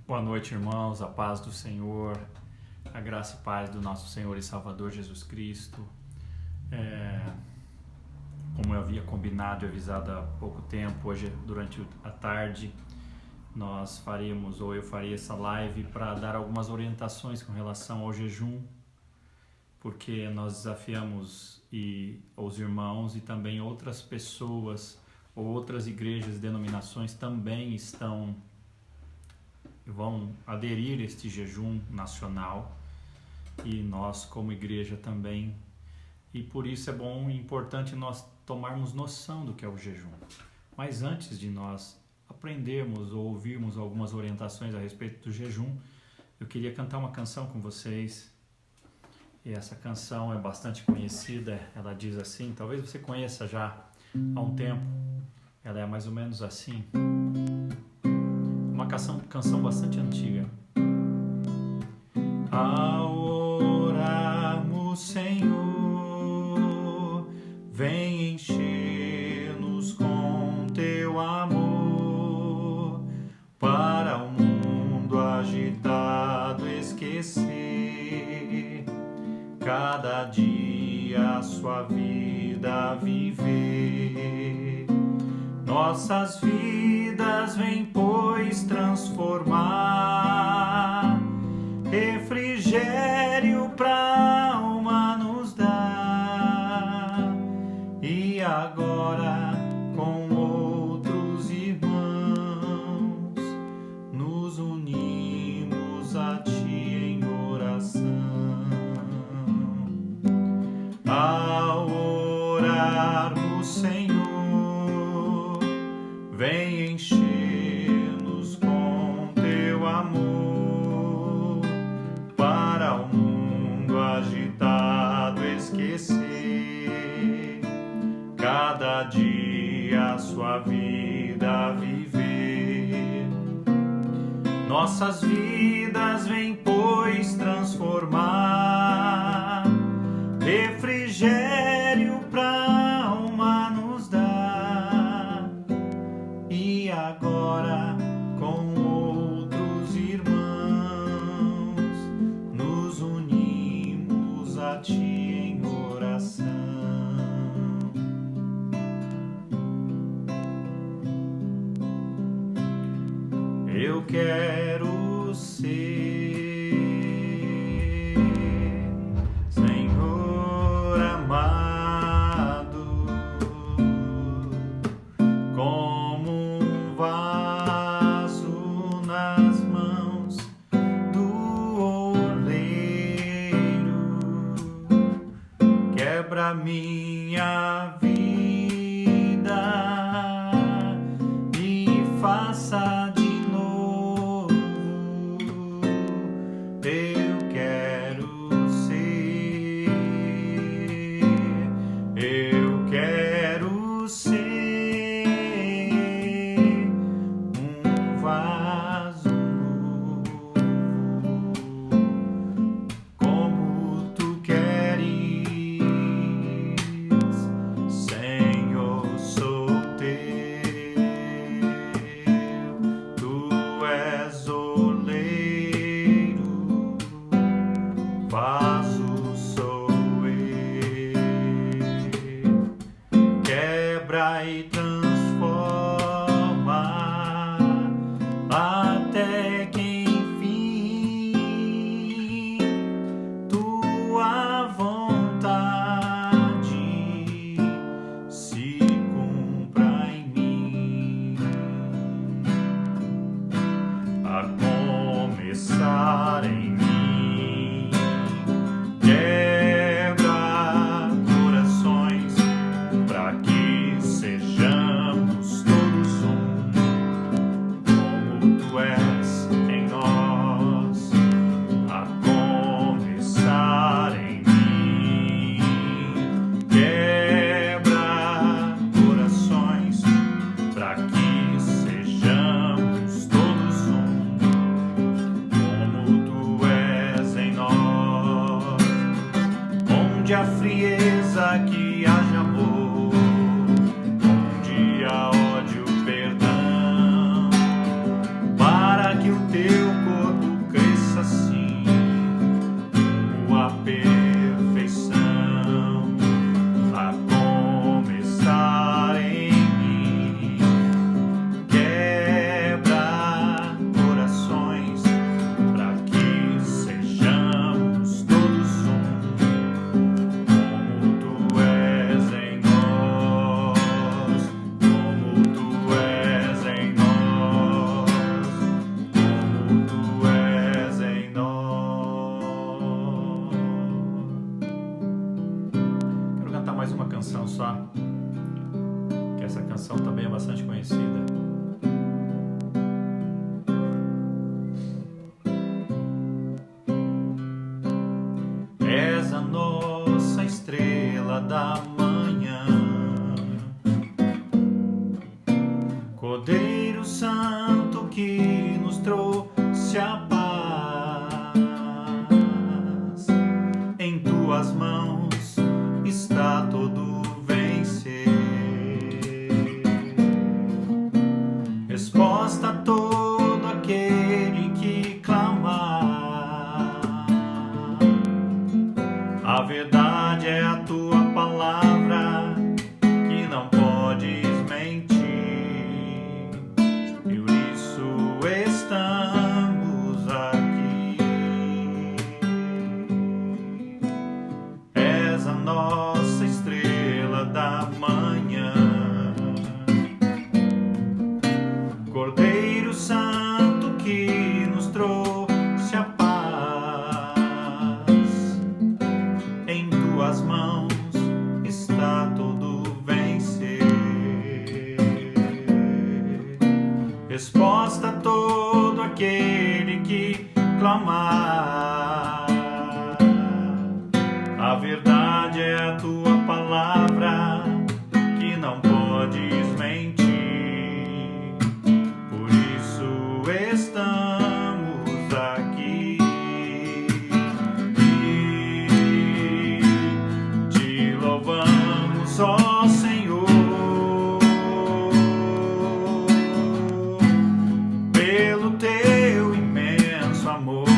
Boa noite, irmãos, a paz do Senhor, a graça e paz do nosso Senhor e Salvador Jesus Cristo. Como eu havia combinado e avisado há pouco tempo, hoje durante a tarde nós faríamos, ou eu faria essa live para dar algumas orientações com relação ao jejum, porque nós desafiamos os irmãos e também outras pessoas ou outras igrejas e denominações também vão aderir a este jejum nacional, e nós como igreja também, e por isso é bom e importante nós tomarmos noção do que é o jejum. Mas antes de nós aprendermos ou ouvirmos algumas orientações a respeito do jejum, eu queria cantar uma canção com vocês, e essa canção é bastante conhecida. Ela diz assim, talvez você conheça já há um tempo, ela é mais ou menos assim, uma canção bastante antiga. Ao orarmos, Senhor, vem encher-nos com teu amor, para o mundo agitado esquecer cada dia a sua sua vida viver. Nossas vidas vem, pois, transformar, refrigério pra alma nos dá. E agora, com outros irmãos, nos unimos a Ti em oração. Ao orarmos, Senhor, vem encher-nos com Teu amor, para o mundo agitado esquecer, cada dia a sua vida viver. Nossas vidas vem, pois, transformar, refrigério pra alma nos dá. E agora, com outros irmãos, nos unimos a Ti em oração. Eu quero ser, Senhor amado, como um vaso nas mãos do oleiro. Quebra minha vida e faça de novo. Eu quero ser, eu quero ser um vaso novo, como Tu queres, Senhor, sou Teu. Tu és oleiro, vaso sou eu. Quebra e transforma, até que enfim Tua vontade se cumpra em mim. A começar em mim, quebra corações, para que sejamos todos um, como Tu és em nós. A começar em mim, quebra corações, para que sejamos todos um, como Tu és em nós. Onde há frieza, que haja amor, onde há ódio, perdão, para que o Teu corpo cresça assim, rumo à perfeição. A começar em mim, quebra corações, para que sejamos todos um, como Tu és em nós, como Tu és em nós, como Tu és em nós. Quero cantar mais uma canção só, que essa canção também é bastante conhecida. És a nossa estrela da manhã, Cordeiro Santo que nos trouxe a paz. Em Tuas mãos está todo vencer, resposta a todo aquele que clamar. A verdade é a Tua palavra, amar. A verdade é a tua palavra, que não podes mentir. Por isso estamos aqui e te louvamos, ó Senhor, pelo teu imenso amor.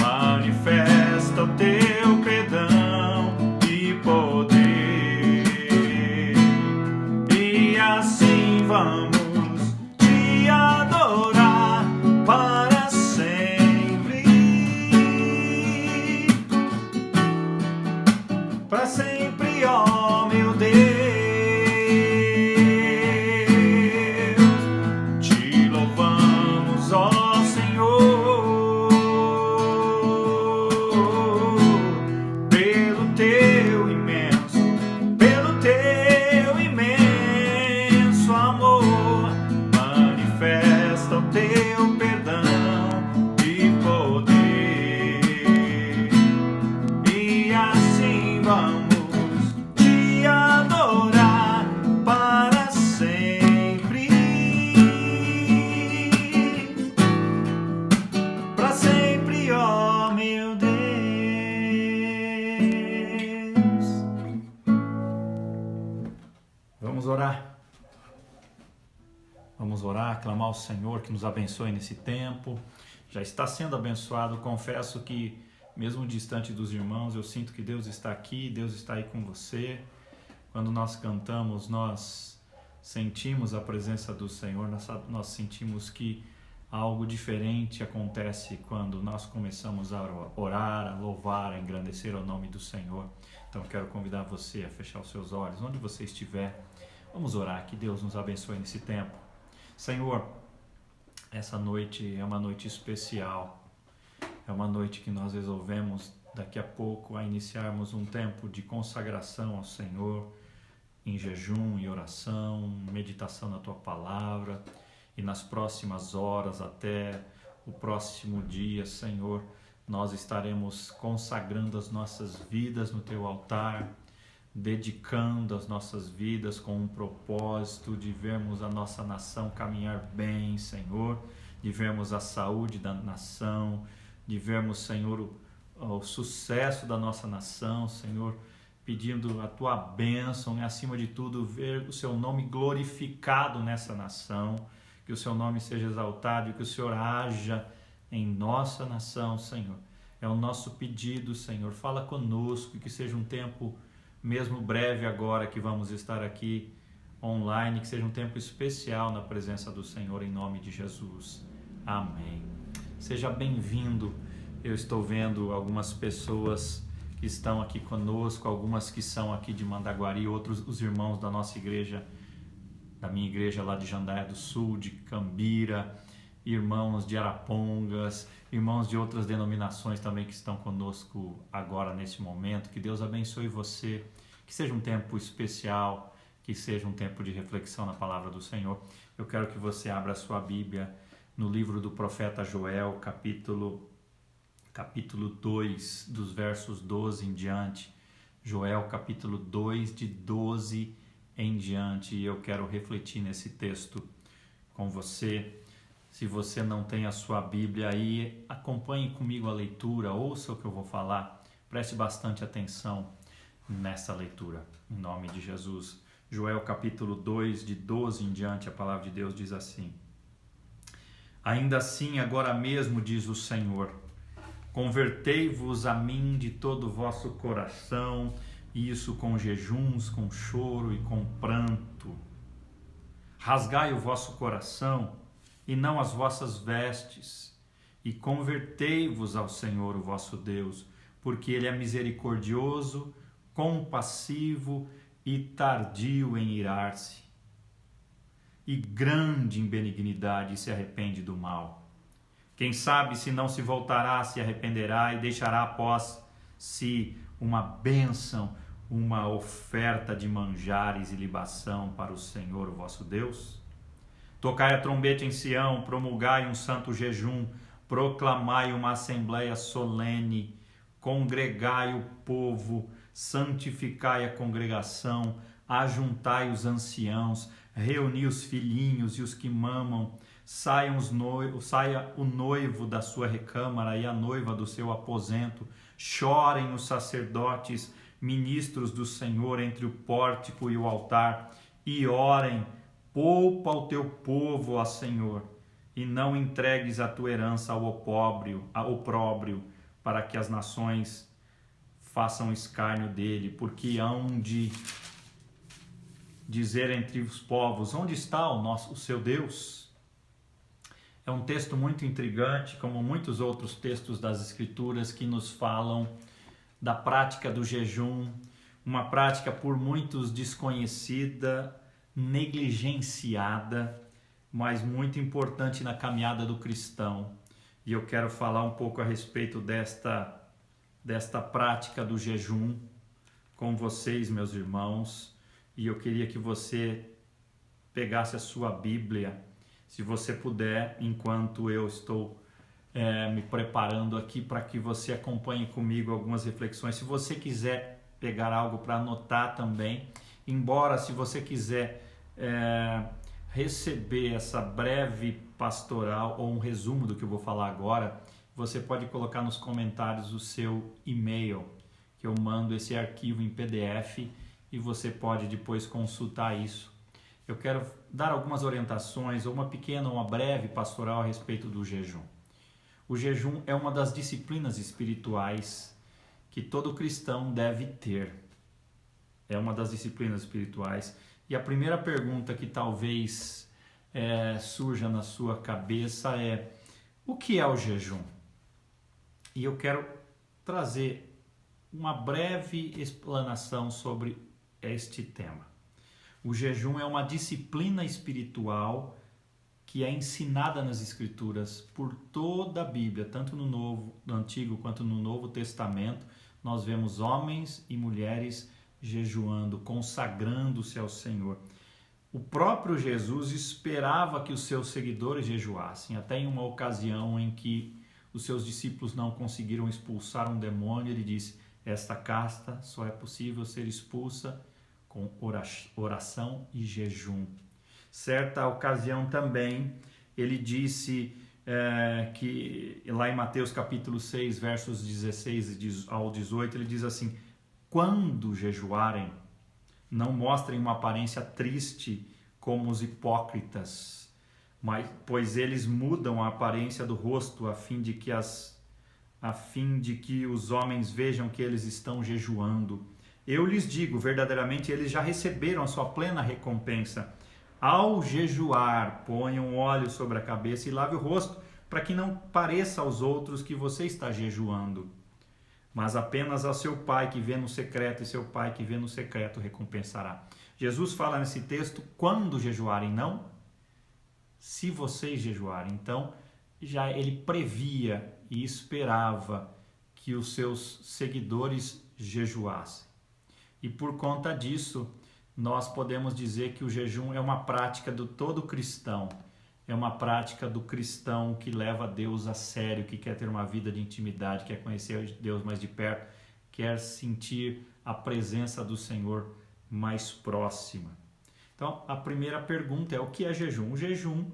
Manifesta o teu perdão e poder, e assim vamos te adorar para sempre. Para sempre, ó meu Deus, te louvamos, ó Senhor, pelo teu imenso amor. Manifesta o teu perdão e poder, e assim vamos te adorar para sempre. Para sempre, ó meu Deus. Vamos orar. Vamos orar, clamar ao Senhor que nos abençoe nesse tempo. Já está sendo abençoado. Confesso que, mesmo distante dos irmãos, eu sinto que Deus está aqui, Deus está aí com você. Quando nós cantamos, nós sentimos a presença do Senhor, nós sentimos que algo diferente acontece quando nós começamos a orar, a louvar, a engrandecer o nome do Senhor. Então, quero convidar você a fechar os seus olhos, onde você estiver. Vamos orar, que Deus nos abençoe nesse tempo. Senhor, essa noite é uma noite especial, é uma noite que nós resolvemos daqui a pouco a iniciarmos um tempo de consagração ao Senhor, em jejum e oração, meditação na Tua Palavra, e nas próximas horas até o próximo dia, Senhor, nós estaremos consagrando as nossas vidas no Teu altar, dedicando as nossas vidas com um propósito de vermos a nossa nação caminhar bem, Senhor, de vermos a saúde da nação, de vermos, Senhor, o sucesso da nossa nação, Senhor, pedindo a Tua bênção e, acima de tudo, ver o Seu nome glorificado nessa nação, que o Seu nome seja exaltado e que o Senhor haja em nossa nação, Senhor. É o nosso pedido, Senhor. Fala conosco, que seja um tempo mesmo breve agora que vamos estar aqui online, que seja um tempo especial na presença do Senhor, em nome de Jesus. Amém. Seja bem-vindo. Eu estou vendo algumas pessoas que estão aqui conosco, algumas que são aqui de Mandaguari, outros os irmãos da nossa igreja, da minha igreja lá de Jandaia do Sul, de Cambira, irmãos de Arapongas, irmãos de outras denominações também que estão conosco agora nesse momento. Que Deus abençoe você, que seja um tempo especial, que seja um tempo de reflexão na palavra do Senhor. Eu quero que você abra a sua Bíblia no livro do profeta Joel, capítulo 2, dos versos 12 em diante. Joel, capítulo 2, de 12 em diante. E eu quero refletir nesse texto com você. Se você não tem a sua Bíblia aí, acompanhe comigo a leitura, ouça o que eu vou falar, preste bastante atenção nessa leitura, em nome de Jesus. Joel capítulo 2, de 12 em diante, a palavra de Deus diz assim: Ainda assim, agora mesmo, diz o Senhor, convertei-vos a mim de todo o vosso coração, e isso com jejuns, com choro e com pranto. Rasgai o vosso coração, e não as vossas vestes, e convertei-vos ao Senhor, o vosso Deus, porque Ele é misericordioso, compassivo e tardio em irar-se, e grande em benignidade, e se arrepende do mal. Quem sabe se não se voltará, se arrependerá e deixará após si uma bênção, uma oferta de manjares e libação para o Senhor, o vosso Deus? Tocai a trombeta em Sião, promulgai um santo jejum, proclamai uma assembleia solene, congregai o povo, santificai a congregação, ajuntai os anciãos, reuni os filhinhos e os que mamam, saia o noivo da sua recâmara e a noiva do seu aposento, chorem os sacerdotes, ministros do Senhor entre o pórtico e o altar, e orem, poupa o teu povo, ó Senhor, e não entregues a tua herança ao opróbrio, para que as nações façam escárnio dele, porque hão de dizer entre os povos, onde está o seu Deus? É um texto muito intrigante, como muitos outros textos das Escrituras que nos falam da prática do jejum, uma prática por muitos desconhecida, negligenciada, mas muito importante na caminhada do cristão. E eu quero falar um pouco a respeito desta prática do jejum com vocês, meus irmãos. E eu queria que você pegasse a sua Bíblia, se você puder, enquanto eu estou me preparando aqui para que você acompanhe comigo algumas reflexões. Se você quiser pegar algo para anotar também, embora se você quiser receber essa breve pastoral ou um resumo do que eu vou falar agora, você pode colocar nos comentários o seu e-mail, que eu mando esse arquivo em PDF e você pode depois consultar isso. Eu quero dar algumas orientações, ou uma breve pastoral a respeito do jejum. O jejum é uma das disciplinas espirituais que todo cristão deve ter. É uma das disciplinas espirituais. E a primeira pergunta que talvez surja na sua cabeça é: o que é o jejum? E eu quero trazer uma breve explanação sobre este tema. O jejum é uma disciplina espiritual que é ensinada nas Escrituras por toda a Bíblia, tanto no Antigo quanto no Novo Testamento. Nós vemos homens e mulheres jejuando, consagrando-se ao Senhor. O próprio Jesus esperava que os seus seguidores jejuassem, até em uma ocasião em que os seus discípulos não conseguiram expulsar um demônio, ele disse: esta casta só é possível ser expulsa com oração e jejum. Certa ocasião também, ele disse que lá em Mateus capítulo 6, versos 16 ao 18, ele diz assim: quando jejuarem, não mostrem uma aparência triste como os hipócritas, pois eles mudam a aparência do rosto a fim de que os homens vejam que eles estão jejuando. Eu lhes digo, verdadeiramente, eles já receberam a sua plena recompensa. Ao jejuar, ponham óleo sobre a cabeça e lave o rosto, para que não pareça aos outros que você está jejuando, mas apenas ao seu Pai que vê no secreto, e seu Pai que vê no secreto recompensará. Jesus fala nesse texto, quando jejuarem, não se vocês jejuarem. Então, já ele previa e esperava que os seus seguidores jejuassem. E por conta disso, nós podemos dizer que o jejum é uma prática do todo cristão. É uma prática do cristão que leva Deus a sério, que quer ter uma vida de intimidade, quer conhecer Deus mais de perto, quer sentir a presença do Senhor mais próxima. Então, a primeira pergunta é: o que é jejum? O jejum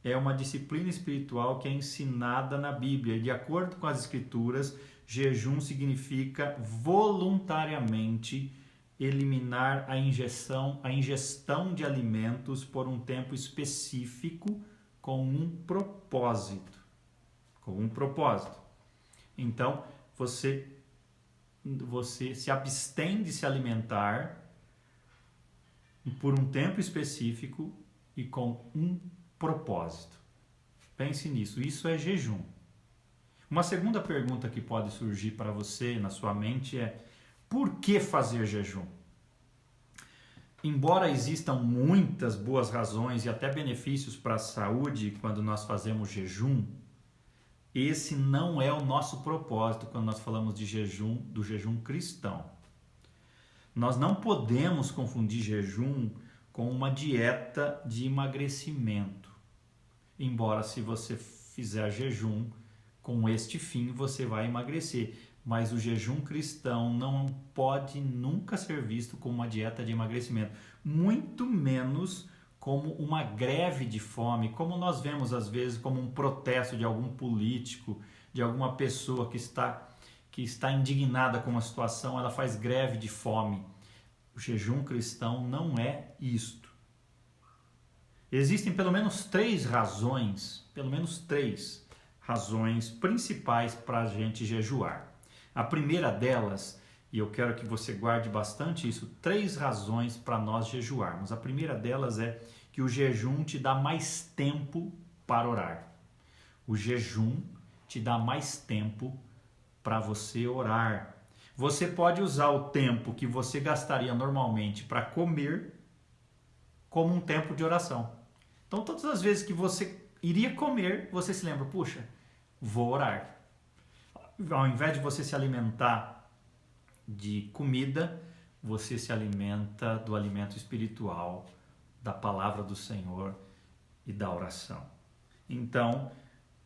é uma disciplina espiritual que é ensinada na Bíblia. E de acordo com as Escrituras, jejum significa voluntariamente eliminar a ingestão de alimentos por um tempo específico com um propósito. Então, você se abstém de se alimentar por um tempo específico e com um propósito. Pense nisso, isso é jejum. Uma segunda pergunta que pode surgir para você na sua mente é: por que fazer jejum? Embora existam muitas boas razões e até benefícios para a saúde quando nós fazemos jejum, esse não é o nosso propósito quando nós falamos de jejum, do jejum cristão. Nós não podemos confundir jejum com uma dieta de emagrecimento. embora se você fizer jejum com este fim, você vai emagrecer. Mas o jejum cristão não pode nunca ser visto como uma dieta de emagrecimento, muito menos como uma greve de fome, como nós vemos às vezes como um protesto de algum político, de alguma pessoa que está indignada com uma situação, ela faz greve de fome. O jejum cristão não é isto. Existem pelo menos três razões principais para a gente jejuar. A primeira delas, e eu quero que você guarde bastante isso, 3 razões para nós jejuarmos. A primeira delas é que o jejum te dá mais tempo para orar. O jejum te dá mais tempo para você orar. Você pode usar o tempo que você gastaria normalmente para comer como um tempo de oração. Então, todas as vezes que você iria comer, você se lembra, puxa, vou orar. Ao invés de você se alimentar de comida, você se alimenta do alimento espiritual, da palavra do Senhor e da oração. Então,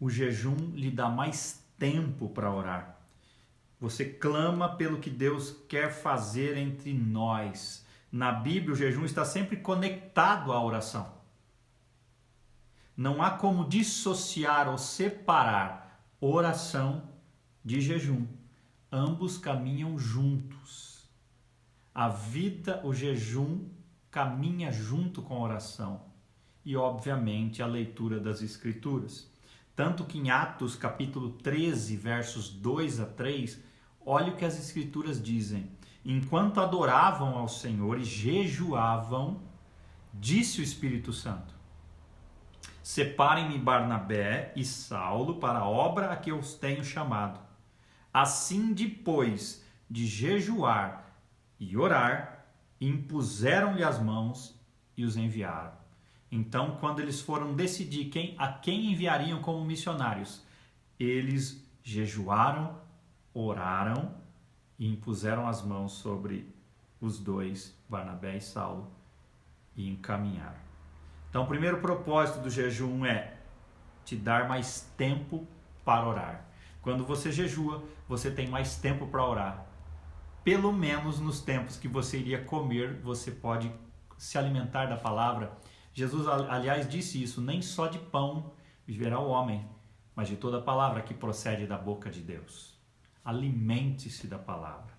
o jejum lhe dá mais tempo para orar. Você clama pelo que Deus quer fazer entre nós. Na Bíblia, o jejum está sempre conectado à oração. Não há como dissociar ou separar oração de jejum. Ambos caminham juntos. A vida, o jejum, caminha junto com a oração. E, obviamente, a leitura das Escrituras. Tanto que em Atos, capítulo 13, versos 2 a 3, olha o que as Escrituras dizem. Enquanto adoravam ao Senhor e jejuavam, disse o Espírito Santo: separem-me Barnabé e Saulo para a obra a que eu os tenho chamado. Assim, depois de jejuar e orar, impuseram-lhe as mãos e os enviaram. Então, quando eles foram decidir a quem enviariam como missionários, eles jejuaram, oraram e impuseram as mãos sobre os dois, Barnabé e Saulo, e encaminharam. Então, o primeiro propósito do jejum é te dar mais tempo para orar. Quando você jejua, você tem mais tempo para orar. Pelo menos nos tempos que você iria comer, você pode se alimentar da palavra. Jesus, aliás, disse isso: nem só de pão viverá o homem, mas de toda a palavra que procede da boca de Deus. Alimente-se da palavra.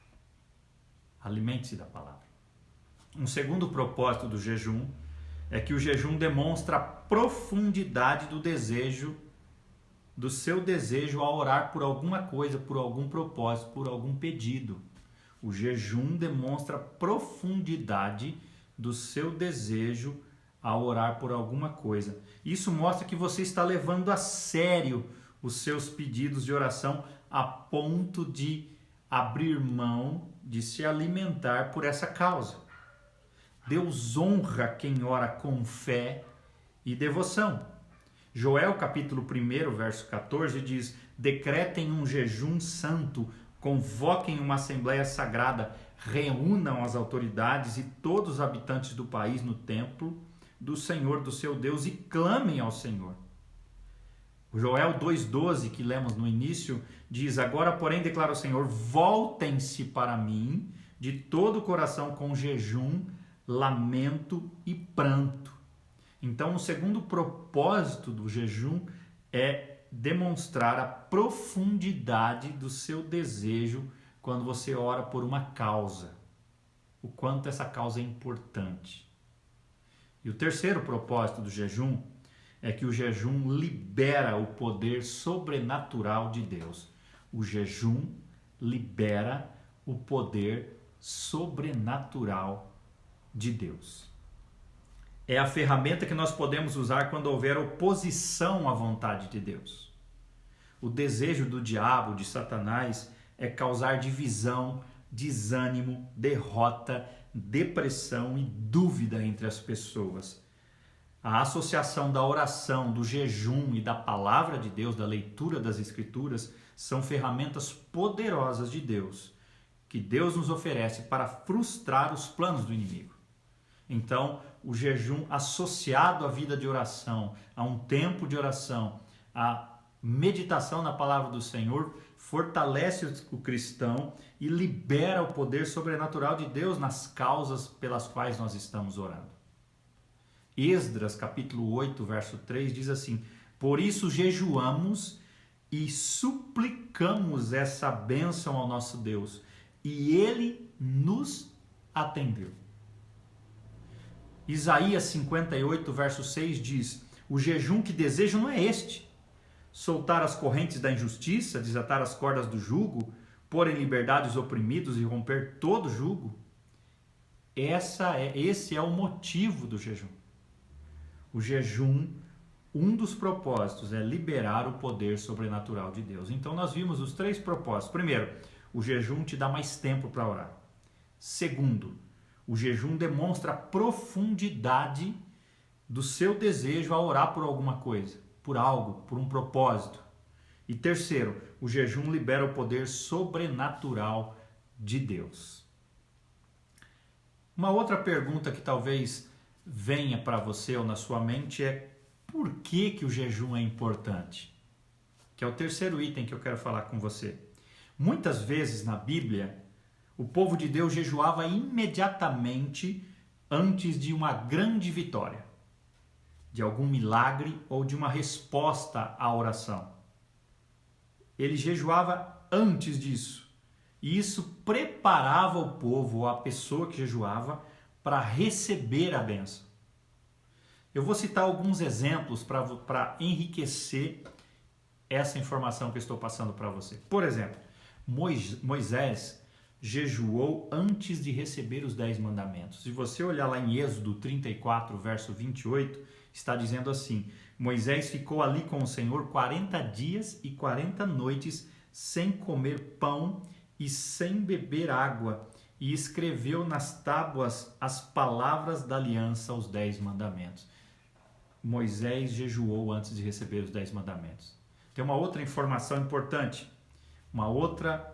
Alimente-se da palavra. Um segundo propósito do jejum é que o jejum demonstra a profundidade do seu desejo a orar por alguma coisa, por algum propósito, por algum pedido. O jejum demonstra a profundidade do seu desejo a orar por alguma coisa. Isso mostra que você está levando a sério os seus pedidos de oração a ponto de abrir mão de se alimentar por essa causa. Deus honra quem ora com fé e devoção. Joel capítulo 1, verso 14 diz: decretem um jejum santo, convoquem uma assembleia sagrada, reúnam as autoridades e todos os habitantes do país no templo do Senhor, do seu Deus, e clamem ao Senhor. O Joel 2,12, que lemos no início, diz: agora, porém, declara o Senhor, voltem-se para mim de todo o coração com jejum, lamento e pranto. Então, o segundo propósito do jejum é demonstrar a profundidade do seu desejo quando você ora por uma causa. O quanto essa causa é importante. E o terceiro propósito do jejum é que o jejum libera o poder sobrenatural de Deus. O jejum libera o poder sobrenatural de Deus. É a ferramenta que nós podemos usar quando houver oposição à vontade de Deus. O desejo do diabo, de Satanás, é causar divisão, desânimo, derrota, depressão e dúvida entre as pessoas. A associação da oração, do jejum e da palavra de Deus, da leitura das Escrituras, são ferramentas poderosas de Deus, que Deus nos oferece para frustrar os planos do inimigo. Então, o jejum associado à vida de oração, a um tempo de oração, a meditação na palavra do Senhor, fortalece o cristão e libera o poder sobrenatural de Deus nas causas pelas quais nós estamos orando. Esdras, capítulo 8, verso 3, diz assim: por isso jejuamos e suplicamos essa bênção ao nosso Deus, e Ele nos atendeu. Isaías 58, verso 6 diz: o jejum que desejo não é este, soltar as correntes da injustiça, desatar as cordas do jugo, pôr em liberdade os oprimidos e romper todo jugo. Esse é o motivo do jejum. O jejum, um dos propósitos é liberar o poder sobrenatural de Deus. Então nós vimos os 3 propósitos. Primeiro, o jejum te dá mais tempo para orar. Segundo, o jejum demonstra a profundidade do seu desejo a orar por alguma coisa, por algo, por um propósito. E terceiro, o jejum libera o poder sobrenatural de Deus. Uma outra pergunta que talvez venha para você ou na sua mente é: por que o jejum é importante? Que é o terceiro item que eu quero falar com você. Muitas vezes na Bíblia, o povo de Deus jejuava imediatamente antes de uma grande vitória, de algum milagre ou de uma resposta à oração. Ele jejuava antes disso. E isso preparava o povo, ou a pessoa que jejuava, para receber a bênção. Eu vou citar alguns exemplos para enriquecer essa informação que eu estou passando para você. Por exemplo, Moisés jejuou antes de receber os 10 mandamentos. Se você olhar lá em Êxodo 34, verso 28, está dizendo assim: Moisés ficou ali com o Senhor 40 dias e 40 noites sem comer pão e sem beber água, e escreveu nas tábuas as palavras da aliança, os 10 mandamentos. Moisés jejuou antes de receber os 10 mandamentos. Tem uma outra informação importante, uma outra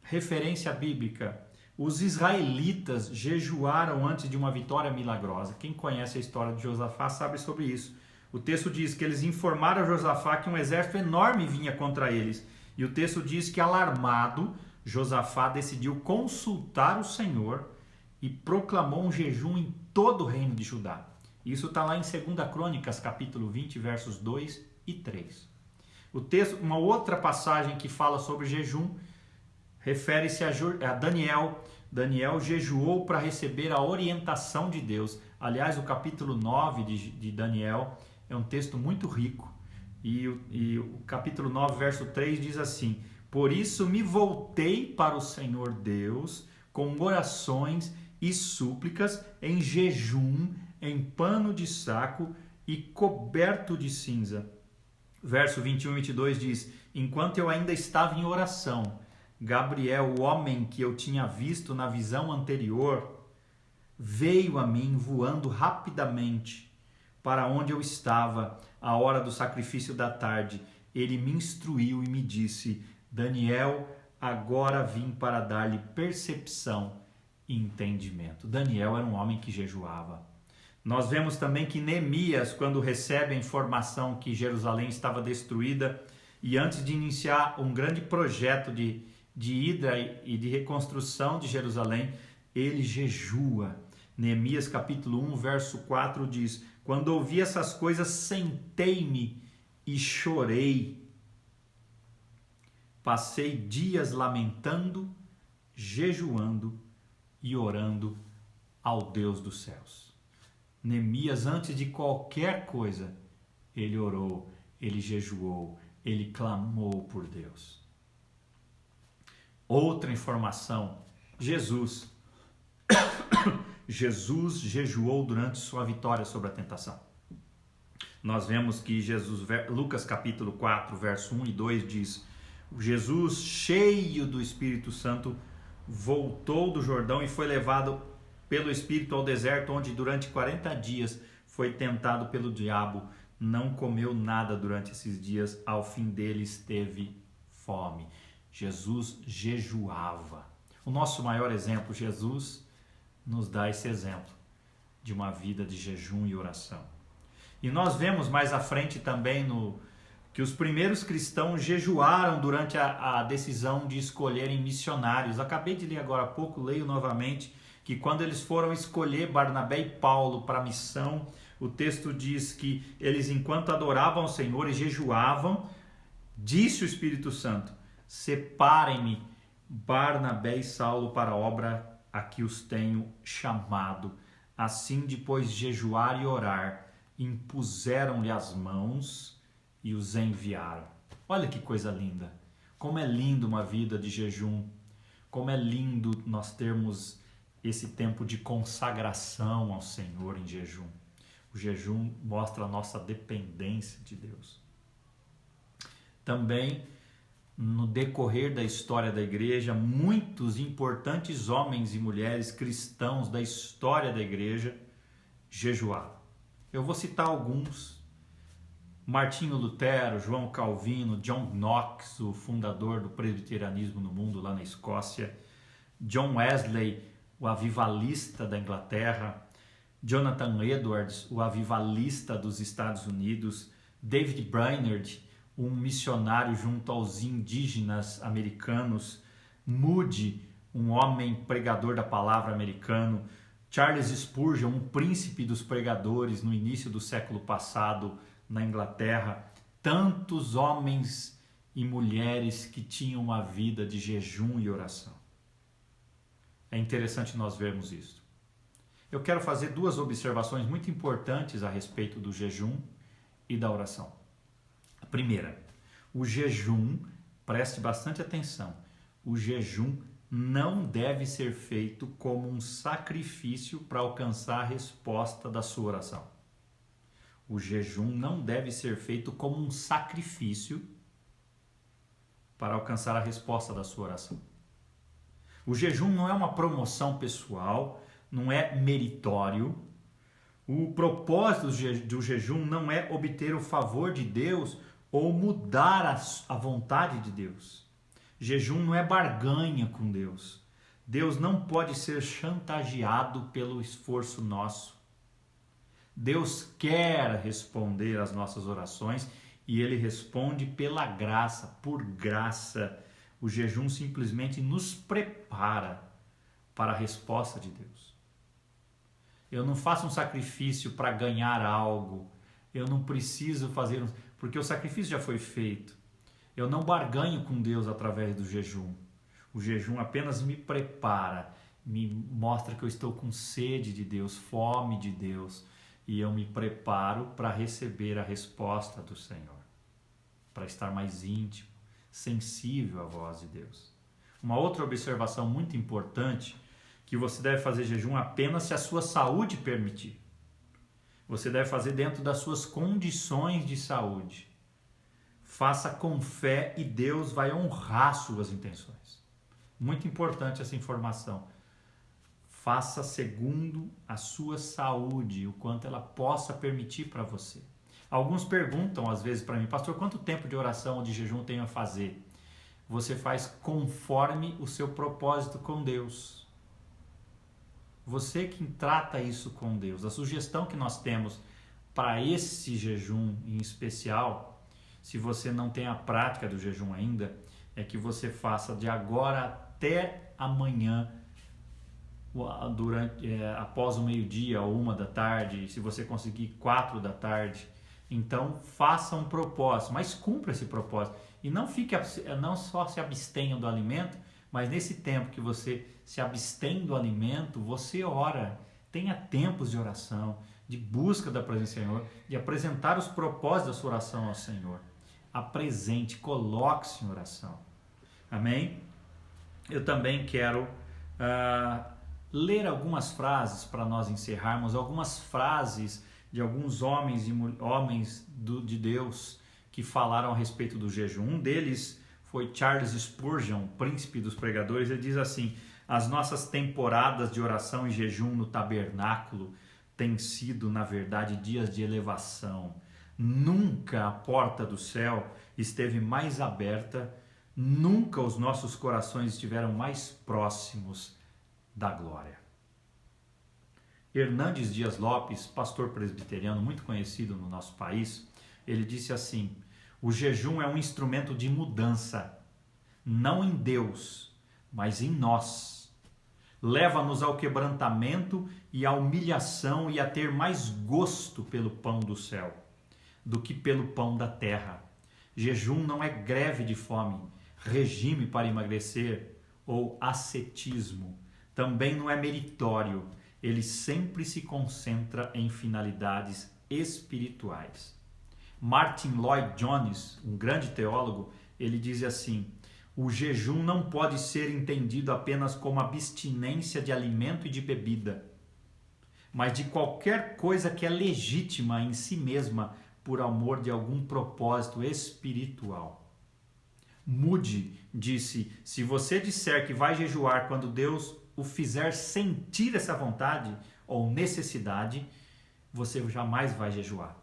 referência bíblica. Os israelitas jejuaram antes de uma vitória milagrosa. Quem conhece a história de Josafá sabe sobre isso. O texto diz que eles informaram a Josafá que um exército enorme vinha contra eles. E o texto diz que, alarmado, Josafá decidiu consultar o Senhor e proclamou um jejum em todo o reino de Judá. Isso está lá em 2 Crônicas, capítulo 20, versos 2 e 3. O texto, uma outra passagem que fala sobre jejum, refere-se a Daniel. Daniel jejuou para receber a orientação de Deus. Aliás, o capítulo 9 de Daniel é um texto muito rico. E o capítulo 9, verso 3 diz assim: por isso me voltei para o Senhor Deus com orações e súplicas, em jejum, em pano de saco e coberto de cinza. Verso 21 e 22 diz: enquanto eu ainda estava em oração, Gabriel, o homem que eu tinha visto na visão anterior, veio a mim voando rapidamente para onde eu estava à hora do sacrifício da tarde. Ele me instruiu e me disse: Daniel, agora vim para dar-lhe percepção e entendimento. Daniel era um homem que jejuava. Nós vemos também que Neemias, quando recebe a informação que Jerusalém estava destruída e antes de iniciar um grande projeto de ida e de reconstrução de Jerusalém, ele jejua. Neemias capítulo 1, verso 4 diz: quando ouvi essas coisas, sentei-me e chorei. Passei dias lamentando, jejuando e orando ao Deus dos céus. Neemias, antes de qualquer coisa, ele orou, ele jejuou, ele clamou por Deus. Outra informação: Jesus jejuou durante sua vitória sobre a tentação. Nós vemos que Lucas capítulo 4, verso 1 e 2 diz: Jesus, cheio do Espírito Santo, voltou do Jordão e foi levado pelo Espírito ao deserto, onde durante 40 dias foi tentado pelo diabo. Não comeu nada durante esses dias, ao fim deles teve fome. Jesus jejuava. O nosso maior exemplo, Jesus, nos dá esse exemplo de uma vida de jejum e oração. E nós vemos mais à frente também que os primeiros cristãos jejuaram durante a decisão de escolherem missionários. Acabei de ler agora há pouco, leio novamente, que quando eles foram escolher Barnabé e Paulo para a missão, o texto diz que eles, enquanto adoravam ao Senhor e jejuavam, disse o Espírito Santo: separem-me Barnabé e Saulo para a obra a que os tenho chamado. Assim, depois de jejuar e orar, impuseram-lhe as mãos e os enviaram. Olha que coisa linda! Como é lindo uma vida de jejum, como é lindo nós termos esse tempo de consagração ao Senhor em jejum. O jejum mostra a nossa dependência de Deus. Também, no decorrer da história da igreja, muitos importantes homens e mulheres cristãos da história da igreja jejuaram. Eu vou citar alguns: Martinho Lutero, João Calvino, John Knox, o fundador do presbiterianismo no mundo lá na Escócia, John Wesley, o avivalista da Inglaterra, Jonathan Edwards, o avivalista dos Estados Unidos, David Brainerd, um missionário junto aos indígenas americanos, Moody, um homem pregador da palavra americano, Charles Spurgeon, um príncipe dos pregadores no início do século passado na Inglaterra. Tantos homens e mulheres que tinham uma vida de jejum e oração. É interessante nós vermos isso. Eu quero fazer duas observações muito importantes a respeito do jejum e da oração. A primeira, o jejum, preste bastante atenção, o jejum não deve ser feito como um sacrifício para alcançar a resposta da sua oração. O jejum não deve ser feito como um sacrifício para alcançar a resposta da sua oração. O jejum não é uma promoção pessoal, não é meritório. O propósito do jejum não é obter o favor de Deus ou mudar a vontade de Deus. Jejum não é barganha com Deus. Deus não pode ser chantageado pelo esforço nosso. Deus quer responder às nossas orações e Ele responde pela graça, por graça. O jejum simplesmente nos prepara para a resposta de Deus. Eu não faço um sacrifício para ganhar algo. Eu não preciso fazer, porque o sacrifício já foi feito. Eu não barganho com Deus através do jejum. O jejum apenas me prepara, me mostra que eu estou com sede de Deus, fome de Deus, e eu me preparo para receber a resposta do Senhor, para estar mais íntimo, sensível à voz de Deus. Uma outra observação muito importante, que você deve fazer jejum apenas se a sua saúde permitir. Você deve fazer dentro das suas condições de saúde. Faça com fé e Deus vai honrar suas intenções. Muito importante essa informação. Faça segundo a sua saúde, o quanto ela possa permitir para você. Alguns perguntam às vezes para mim: pastor, quanto tempo de oração ou de jejum eu tenho a fazer? Você faz conforme o seu propósito com Deus. Você que trata isso com Deus. A sugestão que nós temos para esse jejum em especial, se você não tem a prática do jejum ainda, é que você faça de agora até amanhã, após o meio-dia ou 1h, se você conseguir 4h. Então faça um propósito, mas cumpra esse propósito. E não só se abstenha do alimento, mas nesse tempo que você se abstém do alimento, você ora. Tenha tempos de oração, de busca da presença do Senhor, de apresentar os propósitos da sua oração ao Senhor. Apresente, coloque-se em oração. Amém? Eu também quero ler algumas frases para nós encerrarmos, algumas frases de alguns homens de Deus que falaram a respeito do jejum. Um deles foi Charles Spurgeon, príncipe dos pregadores. Ele diz assim: as nossas temporadas de oração e jejum no tabernáculo têm sido, na verdade, dias de elevação. Nunca a porta do céu esteve mais aberta, nunca os nossos corações estiveram mais próximos da glória. Hernandes Dias Lopes, pastor presbiteriano muito conhecido no nosso país, ele disse assim: o jejum é um instrumento de mudança, não em Deus, mas em nós. Leva-nos ao quebrantamento e à humilhação e a ter mais gosto pelo pão do céu do que pelo pão da terra. Jejum não é greve de fome, regime para emagrecer ou ascetismo. Também não é meritório. Ele sempre se concentra em finalidades espirituais. Martin Lloyd Jones, um grande teólogo, ele diz assim: o jejum não pode ser entendido apenas como abstinência de alimento e de bebida, mas de qualquer coisa que é legítima em si mesma por amor de algum propósito espiritual. Moody disse: se você disser que vai jejuar quando Deus o fizer sentir essa vontade ou necessidade, você jamais vai jejuar.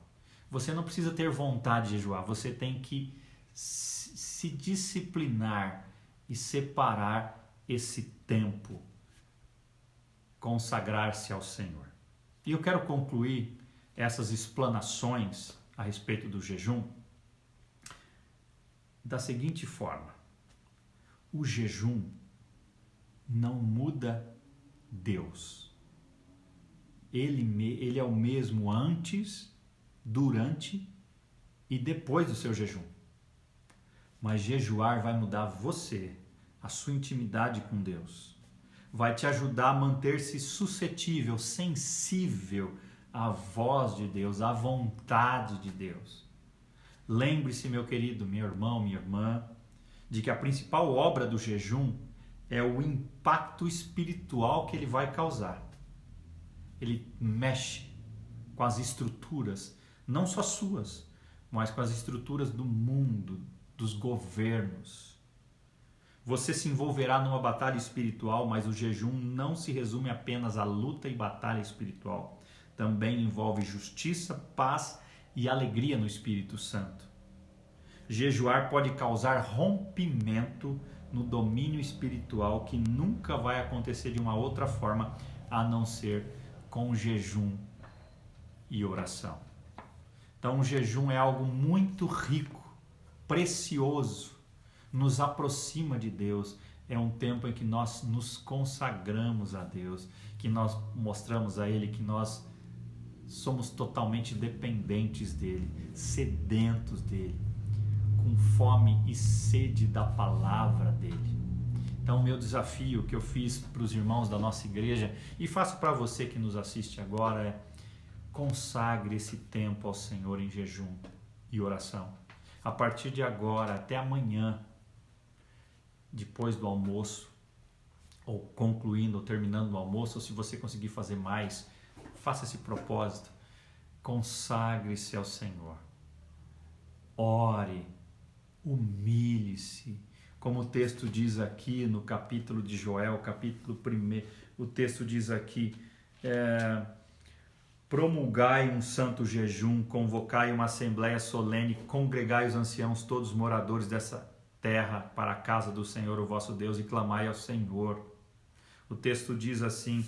Você não precisa ter vontade de jejuar, você tem que se disciplinar e separar esse tempo, consagrar-se ao Senhor. E eu quero concluir essas explanações a respeito do jejum da seguinte forma: o jejum não muda Deus. Ele é o mesmo antes, durante e depois do seu jejum. Mas jejuar vai mudar você, a sua intimidade com Deus. Vai te ajudar a manter-se suscetível, sensível à voz de Deus, à vontade de Deus. Lembre-se, meu querido, meu irmão, minha irmã, de que a principal obra do jejum é o impacto espiritual que ele vai causar. Ele mexe com as estruturas, não só suas, mas com as estruturas do mundo, dos governos. Você se envolverá numa batalha espiritual, mas o jejum não se resume apenas à luta e batalha espiritual. Também envolve justiça, paz e alegria no Espírito Santo. Jejuar pode causar rompimento no domínio espiritual que nunca vai acontecer de uma outra forma a não ser com jejum e oração. Então o jejum é algo muito rico, precioso, nos aproxima de Deus. É um tempo em que nós nos consagramos a Deus, que nós mostramos a Ele que nós somos totalmente dependentes dEle, sedentos dEle, com fome e sede da palavra dEle. Então o meu desafio que eu fiz para os irmãos da nossa igreja e faço para você que nos assiste agora é: consagre esse tempo ao Senhor em jejum e oração. A partir de agora até amanhã, depois do almoço, ou concluindo ou terminando o almoço, ou se você conseguir fazer mais, faça esse propósito. Consagre-se ao Senhor. Ore, humilhe-se. Como o texto diz aqui no capítulo de Joel, capítulo 1, o texto diz aqui: promulgai um santo jejum, convocai uma assembleia solene, congregai os anciãos, todos os moradores dessa terra, para a casa do Senhor, o vosso Deus, e clamai ao Senhor. O texto diz assim: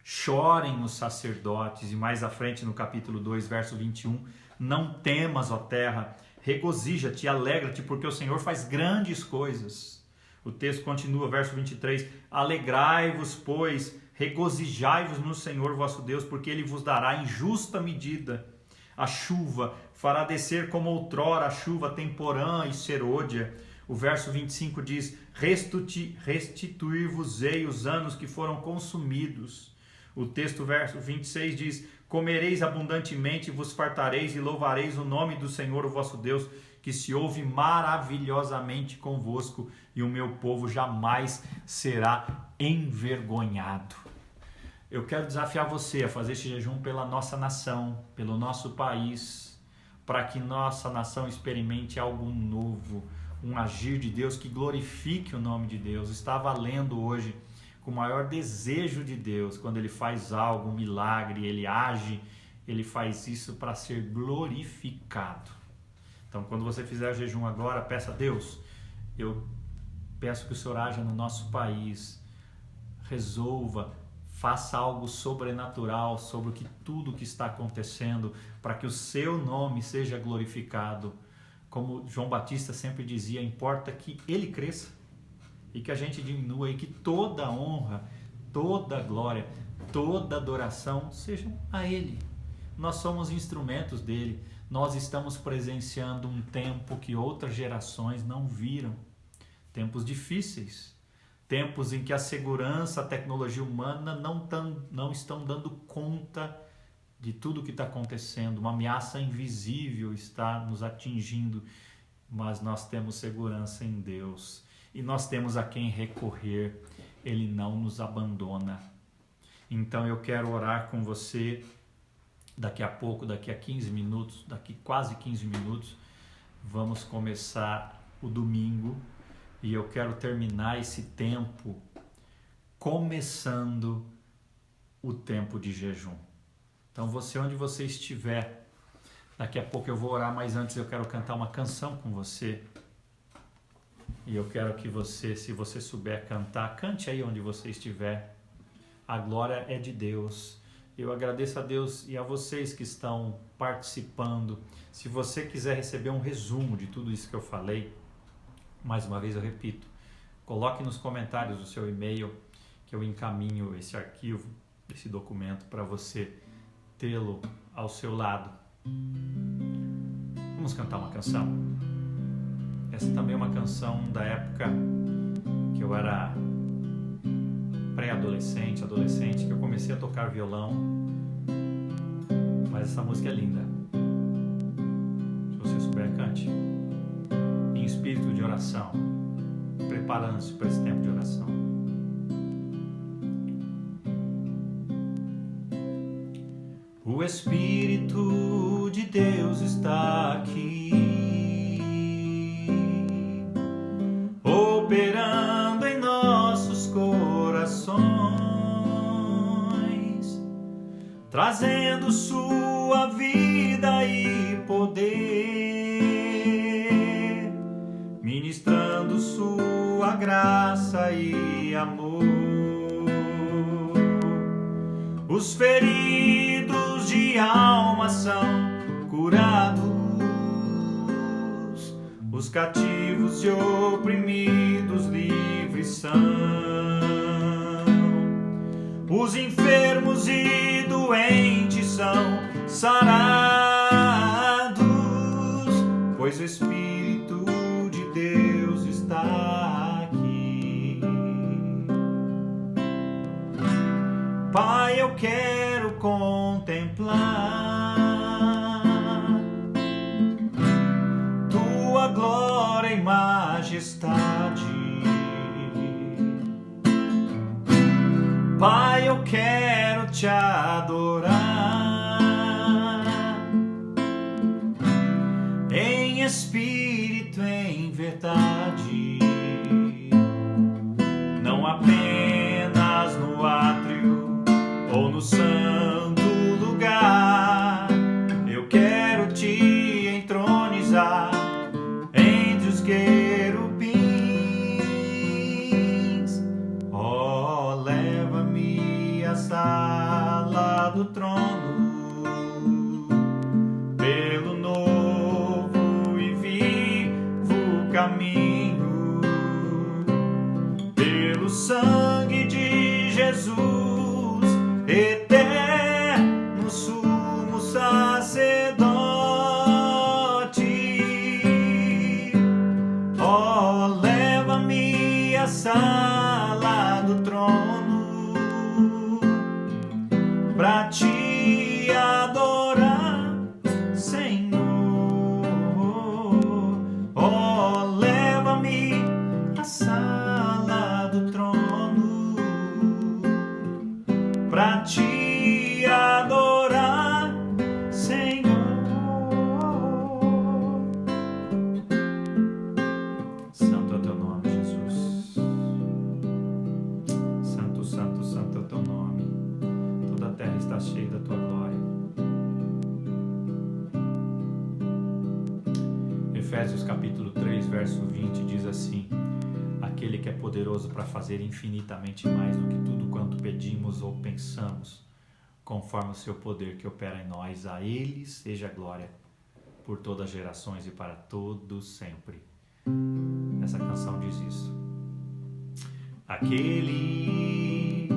chorem os sacerdotes, e mais à frente no capítulo 2, verso 21, não temas, ó terra, regozija-te, alegra-te, porque o Senhor faz grandes coisas. O texto continua, verso 23, alegrai-vos, pois, regozijai-vos no Senhor vosso Deus, porque Ele vos dará em justa medida a chuva, fará descer como outrora a chuva temporã e serôdia. O verso 25 diz, restituir-vos-ei os anos que foram consumidos. O texto, verso 26 diz, comereis abundantemente, vos fartareis e louvareis o nome do Senhor, o vosso Deus, que se ouve maravilhosamente convosco, e o meu povo jamais será envergonhado. Eu quero desafiar você a fazer este jejum pela nossa nação, pelo nosso país, para que nossa nação experimente algo novo, um agir de Deus que glorifique o nome de Deus. Estava lendo hoje com o maior desejo de Deus, quando Ele faz algo, um milagre, Ele age, Ele faz isso para ser glorificado. Então, quando você fizer o jejum agora, peça a Deus, eu peço que o Senhor haja no nosso país, resolva, faça algo sobrenatural sobre tudo que está acontecendo, para que o seu nome seja glorificado. Como João Batista sempre dizia, importa que ele cresça e que a gente diminua, e que toda honra, toda glória, toda adoração sejam a ele. Nós somos instrumentos dele. Nós estamos presenciando um tempo que outras gerações não viram. Tempos difíceis. Tempos em que a segurança, a tecnologia humana não estão dando conta de tudo que está acontecendo. Uma ameaça invisível está nos atingindo, mas nós temos segurança em Deus. E nós temos a quem recorrer. Ele não nos abandona. Então eu quero orar com você daqui a pouco, daqui a 15 minutos, daqui quase 15 minutos, vamos começar o domingo. E eu quero terminar esse tempo começando o tempo de jejum. Então você, onde você estiver, daqui a pouco eu vou orar, mas antes eu quero cantar uma canção com você. E eu quero que você, se você souber cantar, cante aí onde você estiver. A glória é de Deus. Eu agradeço a Deus e a vocês que estão participando. Se você quiser receber um resumo de tudo isso que eu falei, mais uma vez eu repito, coloque nos comentários o seu e-mail, que eu encaminho esse arquivo, esse documento, para você tê-lo ao seu lado. Vamos cantar uma canção? Essa também é uma canção da época que eu era pré-adolescente, adolescente, que eu comecei a tocar violão. Mas essa música é linda. Se você souber, cante. Em espírito de oração, preparando-se para esse tempo de oração. O Espírito de Deus está aqui, operando em nossos corações, trazendo sua vida e poder, ministrando sua graça e amor. Os feridos de alma são curados, os cativos e oprimidos livres são, os enfermos e doentes são sarados, pois o Espírito de Deus está aqui. Pai, eu quero contemplar Tua glória e majestade. Pai, eu quero Te adorar em espírito, em verdade, não apenas no átrio ou no santo lugar. Eu quero Te entronizar entre os querubins. Oh, leva-me à sala do trono, pelo novo e vivo caminho, pelo sangue de Jesus, eterno sumo sacerdote. Oh, leva-me à sala do trono pra Te adorar, Senhor. Oh, leva-me à sala do trono pra Te adorar, Senhor. Santo é o Teu nome, Jesus. Santo, santo, santo é o Teu nome. Toda a terra está cheia da Tua glória. Efésios capítulo 3, verso 20 diz assim: aquele que é poderoso para fazer infinitamente mais do que tudo quanto pedimos ou pensamos, conforme o seu poder que opera em nós. A Ele seja a glória por todas as gerações e para todos sempre. Essa canção diz isso. Aquele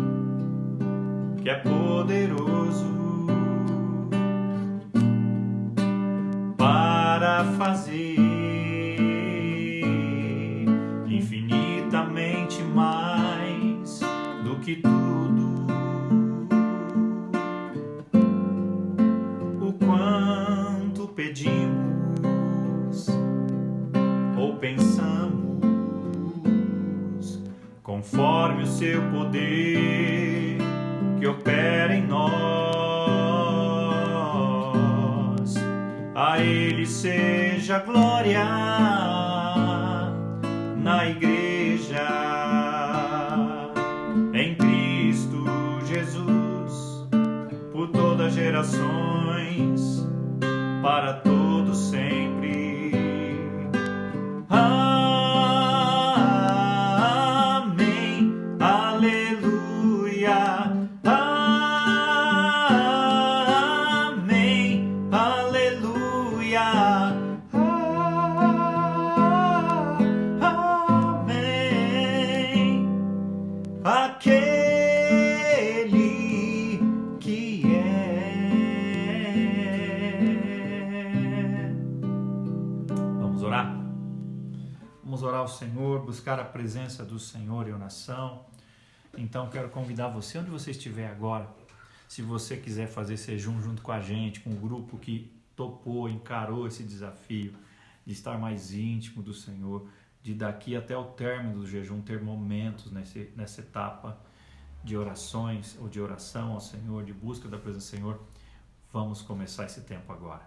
que é poderoso para fazer infinitamente mais do que tudo o quanto pedimos ou pensamos, conforme o seu poder que opera em nós. A Ele seja glória na igreja, em Cristo Jesus, por todas as gerações, para todos sempre. Amém, aleluia. Amém, aleluia. Amém. Aquele que é. Vamos orar? Vamos orar ao Senhor, buscar a presença do Senhor em oração. Então quero convidar você, onde você estiver agora, se você quiser fazer esse jejum junto com a gente, com o grupo que topou, encarou esse desafio de estar mais íntimo do Senhor, de daqui até o término do jejum ter momentos nessa etapa de orações ou de oração ao Senhor, de busca da presença do Senhor, vamos começar esse tempo agora.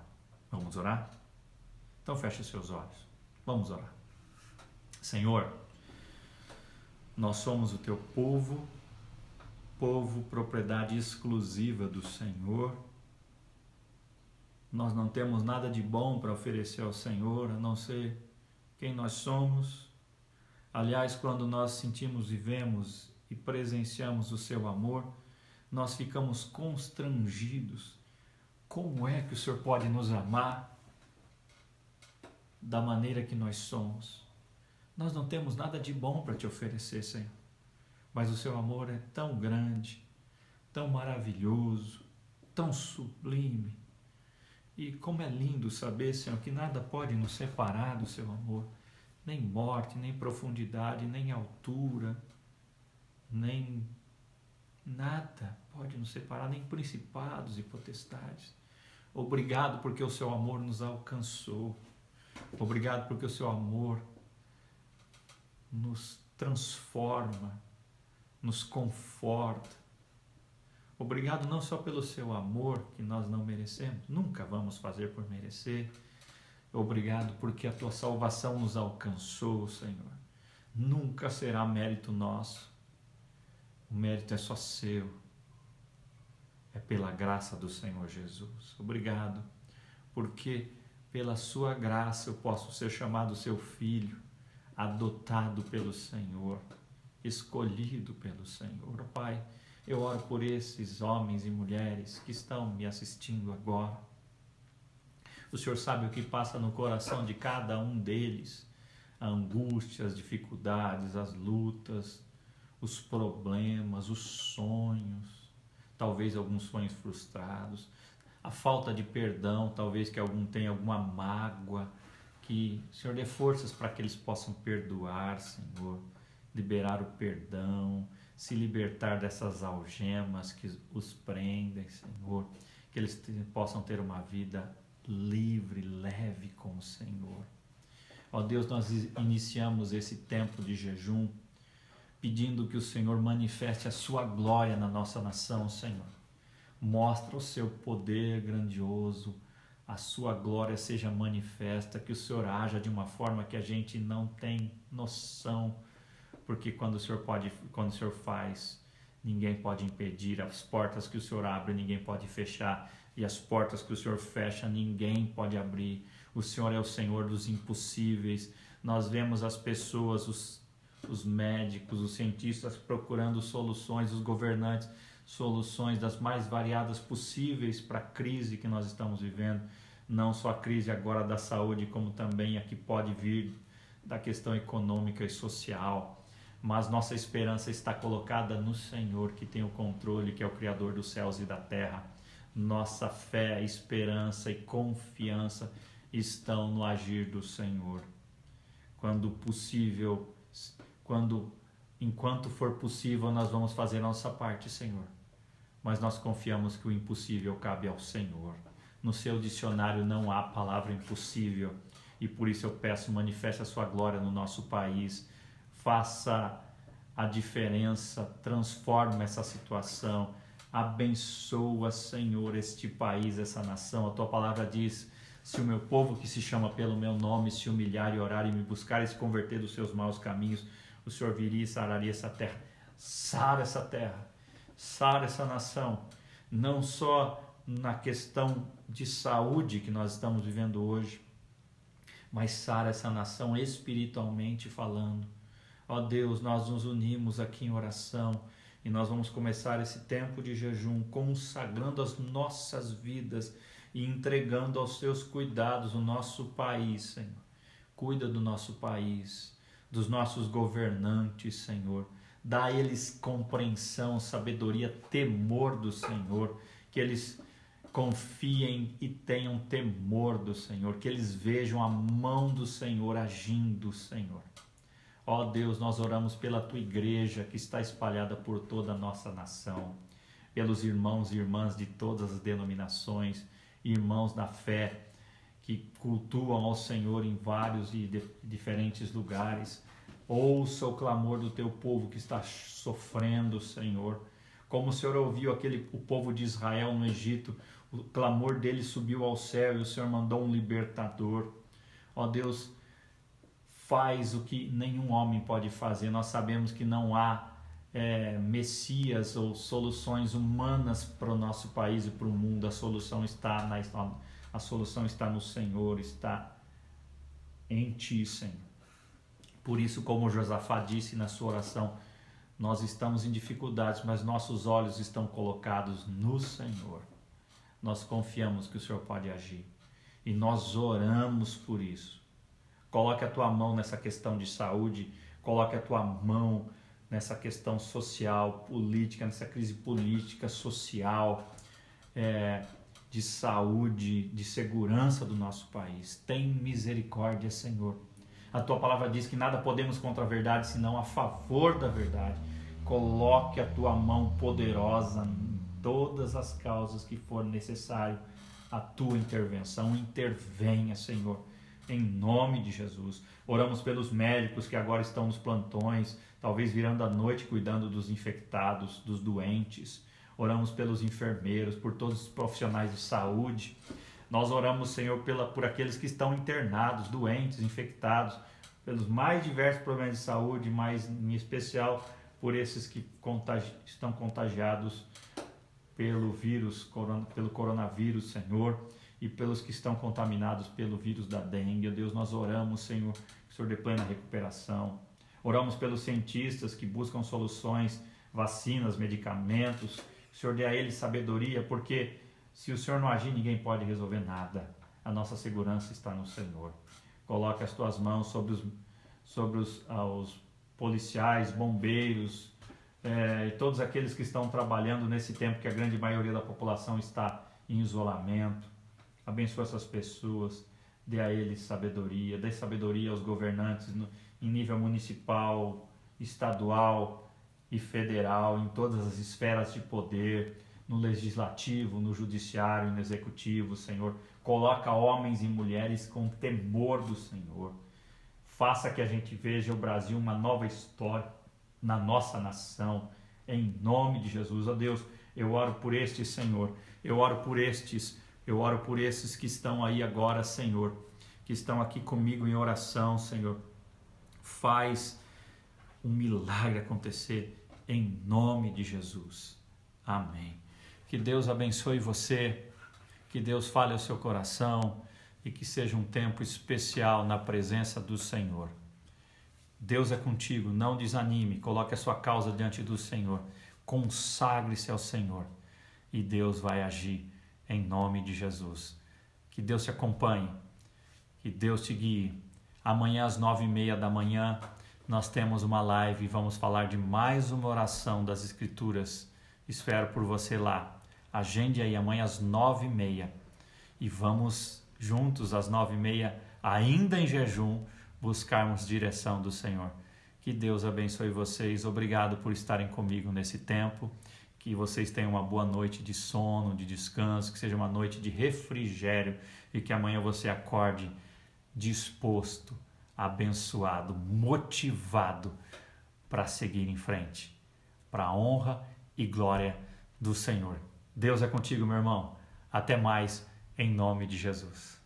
Vamos orar? Então feche os seus olhos. Vamos orar. Senhor, nós somos o teu povo, propriedade exclusiva do Senhor. Nós não temos nada de bom para oferecer ao Senhor, a não ser quem nós somos. Aliás, quando nós sentimos, vivemos e presenciamos o seu amor, nós ficamos constrangidos. Como é que o Senhor pode nos amar da maneira que nós somos? Nós não temos nada de bom para te oferecer, Senhor, mas o seu amor é tão grande, tão maravilhoso, tão sublime. E como é lindo saber, Senhor, que nada pode nos separar do seu amor, nem morte, nem profundidade, nem altura, nem nada pode nos separar, nem principados e potestades. Obrigado porque o seu amor nos alcançou. Obrigado porque o seu amor nos transforma, nos conforta. Obrigado não só pelo seu amor que nós não merecemos, nunca vamos fazer por merecer. Obrigado porque a tua salvação nos alcançou, Senhor. Nunca será mérito nosso. O mérito é só seu. É pela graça do Senhor Jesus. Obrigado porque pela sua graça eu posso ser chamado seu filho, adotado pelo Senhor, escolhido pelo Senhor. Pai, eu oro por esses homens e mulheres que estão me assistindo agora. O Senhor sabe o que passa no coração de cada um deles, a angústia, as dificuldades, as lutas, os problemas, os sonhos, talvez alguns sonhos frustrados, a falta de perdão, talvez que algum tenha alguma mágoa, que o Senhor dê forças para que eles possam perdoar, Senhor, liberar o perdão, se libertar dessas algemas que os prendem, Senhor, que eles possam ter uma vida livre, leve com o Senhor. Ó Deus, nós iniciamos esse tempo de jejum pedindo que o Senhor manifeste a sua glória na nossa nação, Senhor. Mostra o seu poder grandioso, a sua glória seja manifesta, que o Senhor haja de uma forma que a gente não tem noção, porque quando o Senhor faz, ninguém pode impedir. As portas que o Senhor abre, ninguém pode fechar, e as portas que o Senhor fecha, ninguém pode abrir. O Senhor é o Senhor dos impossíveis. Nós vemos as pessoas, os médicos, os cientistas procurando soluções, os governantes, soluções das mais variadas possíveis para a crise que nós estamos vivendo, não só a crise agora da saúde, como também a que pode vir da questão econômica e social. Mas nossa esperança está colocada no Senhor, que tem o controle, que é o Criador dos céus e da terra. Nossa fé, esperança e confiança estão no agir do Senhor. Quando possível, enquanto for possível, nós vamos fazer a nossa parte, Senhor. Mas nós confiamos que o impossível cabe ao Senhor. No seu dicionário não há palavra impossível, e por isso eu peço, manifeste a sua glória no nosso país, faça a diferença, transforme essa situação, abençoa, Senhor, este país, essa nação. A tua palavra diz: se o meu povo, que se chama pelo meu nome, se humilhar e orar e me buscar e se converter dos seus maus caminhos, o Senhor viria e sararia essa terra. Sara essa terra, sara essa nação, não só na questão de saúde que nós estamos vivendo hoje, mas sara essa nação espiritualmente falando. Ó Deus, nós nos unimos aqui em oração e nós vamos começar esse tempo de jejum consagrando as nossas vidas e entregando aos teus cuidados o nosso país, Senhor. Cuida do nosso país, dos nossos governantes, Senhor. Dá a eles compreensão, sabedoria, temor do Senhor, que eles confiem e tenham temor do Senhor, que eles vejam a mão do Senhor agindo, Senhor. Ó Deus, nós oramos pela tua igreja que está espalhada por toda a nossa nação, pelos irmãos e irmãs de todas as denominações, irmãos na fé, que cultuam ao Senhor em vários e diferentes lugares. Ouça o clamor do teu povo que está sofrendo, Senhor. Como o Senhor ouviu o povo de Israel no Egito, o clamor dele subiu ao céu e o Senhor mandou um libertador. Ó Deus, faz o que nenhum homem pode fazer. Nós sabemos que não há messias ou soluções humanas para o nosso país e para o mundo. A solução está no Senhor, está em Ti, Senhor. Por isso, como Josafá disse na sua oração, nós estamos em dificuldades, mas nossos olhos estão colocados no Senhor. Nós confiamos que o Senhor pode agir e nós oramos por isso. Coloque a tua mão nessa questão de saúde, coloque a tua mão nessa questão social, política, nessa crise política, social, de saúde, de segurança do nosso país. Tem misericórdia, Senhor. A tua palavra diz que nada podemos contra a verdade, senão a favor da verdade. Coloque a tua mão poderosa em todas as causas que for necessário a tua intervenção. Intervenha, Senhor, em nome de Jesus. Oramos pelos médicos que agora estão nos plantões, talvez virando a noite cuidando dos infectados, dos doentes. Oramos pelos enfermeiros, por todos os profissionais de saúde. Nós oramos, Senhor, por aqueles que estão internados, doentes, infectados, pelos mais diversos problemas de saúde, mas em especial por esses que estão contagiados pelo coronavírus, Senhor, e pelos que estão contaminados pelo vírus da dengue. Ó Deus, nós oramos, Senhor, que o Senhor dê plena recuperação. Oramos pelos cientistas que buscam soluções, vacinas, medicamentos. Que o Senhor dê a eles sabedoria, porque se o Senhor não agir, ninguém pode resolver nada. A nossa segurança está no Senhor. Coloque as tuas mãos sobre os policiais, bombeiros, e todos aqueles que estão trabalhando nesse tempo que a grande maioria da população está em isolamento. Abençoa essas pessoas, dê a eles sabedoria, dê sabedoria aos governantes em nível municipal, estadual e federal, em todas as esferas de poder, no legislativo, no judiciário, no executivo, Senhor. Coloca homens e mulheres com temor do Senhor. Faça que a gente veja o Brasil uma nova história na nossa nação, em nome de Jesus. Ó Deus, eu oro por estes, Senhor. Eu oro por esses que estão aí agora, Senhor, que estão aqui comigo em oração, Senhor. Faz um milagre acontecer em nome de Jesus. Amém. Que Deus abençoe você, que Deus fale ao seu coração e que seja um tempo especial na presença do Senhor. Deus é contigo, não desanime, coloque a sua causa diante do Senhor, consagre-se ao Senhor e Deus vai agir em nome de Jesus. Que Deus te acompanhe, que Deus te guie. Amanhã às 9h30 da manhã nós temos uma live e vamos falar de mais uma oração das Escrituras. Espero por você lá. Agende aí amanhã às 9h30 e vamos juntos às 9h30, ainda em jejum, buscarmos direção do Senhor. Que Deus abençoe vocês. Obrigado por estarem comigo nesse tempo. Que vocês tenham uma boa noite de sono, de descanso, que seja uma noite de refrigério e que amanhã você acorde disposto, abençoado, motivado para seguir em frente, para a honra e glória do Senhor. Deus é contigo, meu irmão. Até mais, em nome de Jesus.